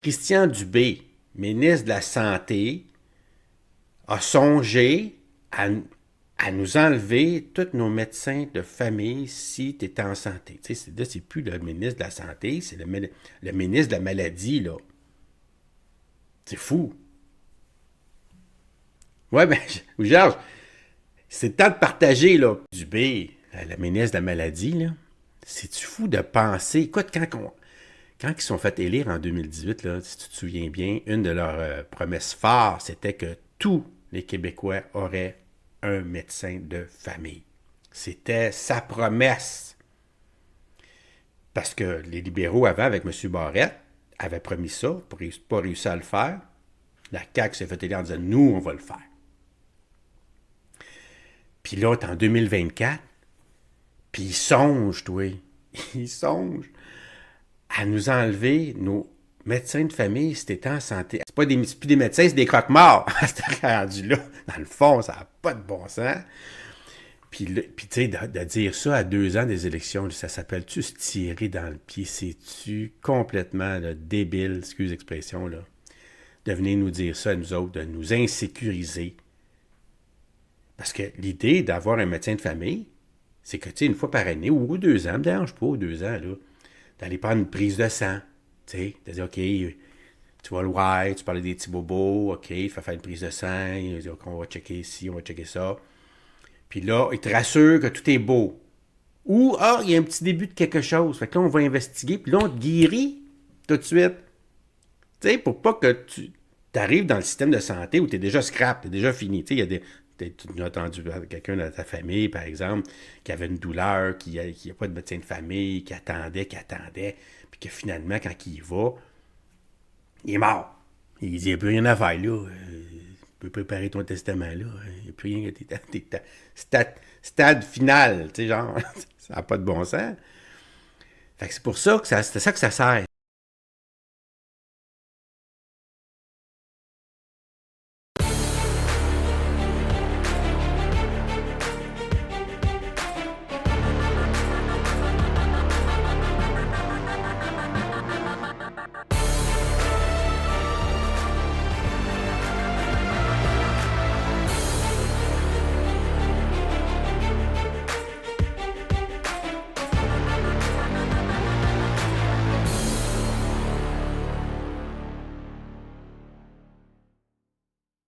Christian Dubé, ministre de la Santé, a songé à nous enlever tous nos médecins de famille si tu étais en santé. Tu sais, là, c'est plus le ministre de la Santé, c'est le ministre de la Maladie, là. C'est fou. Ouais, ben, Georges, c'est le temps de partager, là. Dubé, la ministre de la Maladie, là. C'est-tu fou de penser... Écoute, quand ils sont fait élire en 2018, là, si tu te souviens bien, une de leurs promesses phares, c'était que tous les Québécois auraient un médecin de famille. C'était sa promesse. Parce que les libéraux avant, avec M. Barrette, avaient promis ça, pas réussi à le faire. La CAQ s'est fait élire en disant, nous, on va le faire. Puis là, t'es en 2024, puis ils songent, toi. Ils songent à nous enlever nos médecins de famille si t'étais en santé. C'est pas plus des médecins, c'est des croque-morts. C'était rendu là. Dans le fond, ça n'a pas de bon sens. Puis tu sais, de dire ça à 2 ans des élections, ça s'appelle-tu se tirer dans le pied? C'est-tu complètement là, débile, excuse l'expression, là, de venir nous dire ça à nous autres, de nous insécuriser? Parce que l'idée d'avoir un médecin de famille, c'est que, tu sais, une fois par année, ou 2 ans, me dérange pas, 2 ans, là, d'aller prendre une prise de sang, tu sais, de dire, OK, tu vas le voir, tu parles des petits bobos, OK, il faut faire une prise de sang, on va checker ici, on va checker ça. Puis là, il te rassure que tout est beau. Ou, il y a un petit début de quelque chose. Fait que là, on va investiguer, puis là, on te guérit tout de suite. Tu sais, pour pas que tu arrives dans le système de santé où tu es déjà scrap, tu es déjà fini. Tu sais, il y a des. Tu as entendu quelqu'un dans ta famille, par exemple, qui avait une douleur, qui n'a pas de médecin de famille, qui attendait, puis que finalement, quand il y va, il est mort. Il dit, il n'y a plus rien à faire, là. Tu peux préparer ton testament, là. Il n'y a plus rien. Stade final, tu sais, genre, ça n'a pas de bon sens. Fait que c'est pour ça que c'est ça que ça sert.